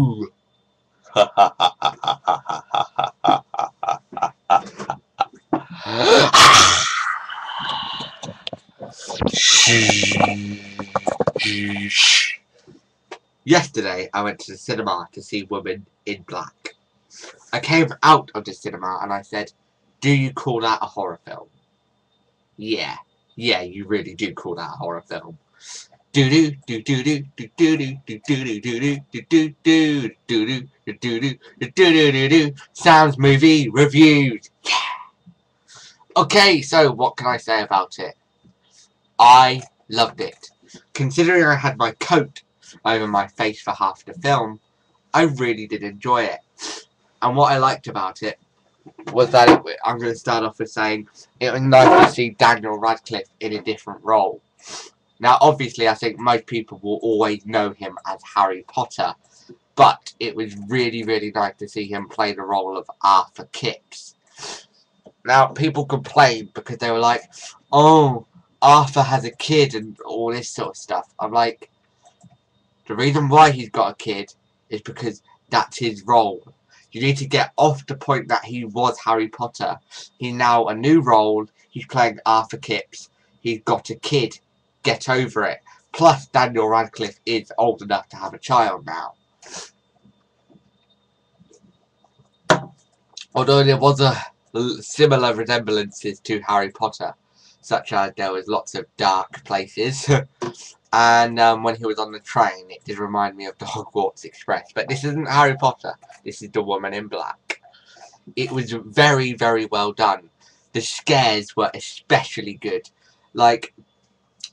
Boo! Yesterday, I went to the cinema to see Woman in Black. I came out of the cinema and I said, do you call that a horror film? Yeah, you really do call that a horror film. Do do do do do do do do do do do do do do do do do do do. Sounds movie reviewed. Yeah. Okay, so what can I say about it? I loved it. Considering I had my coat over my face for half the film, I really did enjoy it. And what I liked about it was that I'm going to start off with saying it was nice to see Daniel Radcliffe in a different role. Now, obviously, I think most people will always know him as Harry Potter, but it was really, really nice to see him play the role of Arthur Kipps. Now, people complained because they were like, oh, Arthur has a kid and all this sort of stuff. I'm like, the reason why he's got a kid is because that's his role. You need to get off the point that he was Harry Potter. He's now a new role. He's playing Arthur Kipps. He's got a kid. Get over it. Plus, Daniel Radcliffe is old enough to have a child now. Although there was a similar resemblances to Harry Potter, such as there was lots of dark places. And when he was on the train, it did remind me of the Hogwarts Express. But this isn't Harry Potter. This is The Woman in Black. It was very, very well done. The scares were especially good. Like,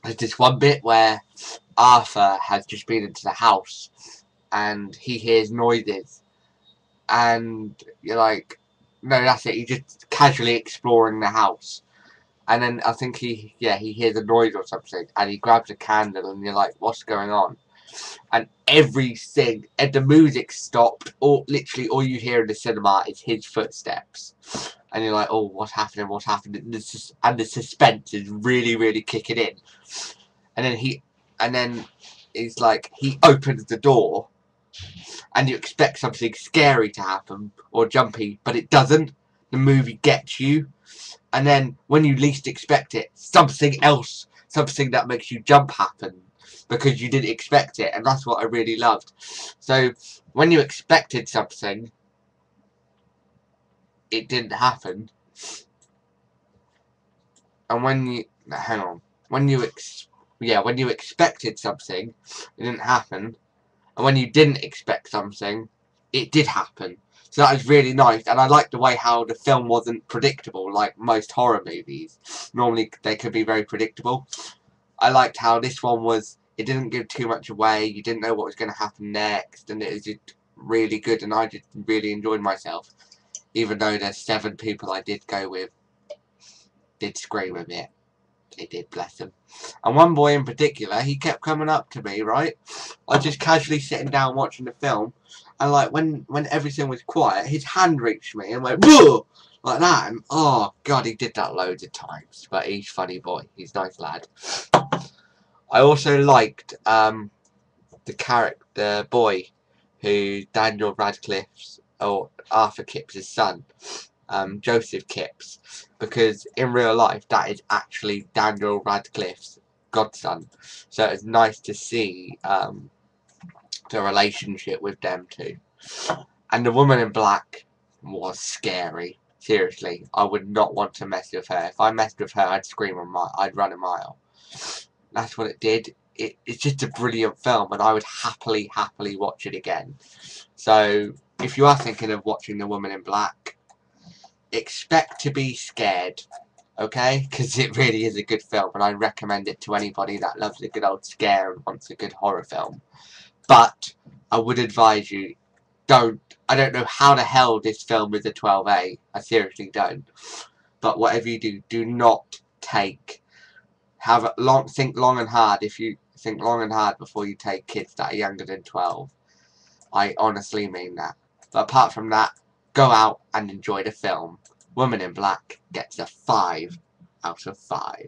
there's this one bit where Arthur has just been into the house and he hears noises. And you're like, no, that's it. He's just casually exploring the house. And then I think he hears a noise or something, and he grabs a candle, and you're like, what's going on? And everything, and the music stopped, or literally all you hear in the cinema is his footsteps. And you're like, oh, what's happening, what's happening? And the suspense is really, really kicking in. And then it's like, he opens the door, and you expect something scary to happen, or jumpy, but it doesn't. The movie gets you. And then, when you least expect it, something else, something that makes you jump happen. Because you didn't expect it. And that's what I really loved. So, when you expected something, it didn't happen. And when you... Hang on. When you expected something, it didn't happen. And when you didn't expect something, it did happen. So that was really nice, and I liked the way how the film wasn't predictable like most horror movies. Normally they could be very predictable. I liked how this one was, it didn't give too much away, you didn't know what was going to happen next, and it was just really good, and I just really enjoyed myself. Even though there's 7 people I did go with did scream a bit. They did, bless them. And one boy in particular, he kept coming up to me, right? I was just casually sitting down watching the film. And like when everything was quiet, his hand reached me and went, whoa! Like that. And oh god, he did that loads of times. But he's a funny boy. He's a nice lad. I also liked the boy who Daniel Radcliffe's, or Arthur Kipps' son, Joseph Kipps, because in real life that is actually Daniel Radcliffe's godson. So it's nice to see the relationship with them two. And the Woman in Black was scary. Seriously, I would not want to mess with her. If I messed with her, I'd scream I'd run a mile. That's what it did. It's just a brilliant film, and I would happily watch it again. So, if you are thinking of watching The Woman in Black, expect to be scared, okay? Because it really is a good film, and I recommend it to anybody that loves a good old scare and wants a good horror film. But I would advise you, I don't know how the hell this film is a 12A. I seriously don't. But whatever you do, do not think long and hard. If you think long and hard before you take kids that are younger than 12. I honestly mean that. But apart from that, go out and enjoy the film. Woman in Black gets a 5 out of 5.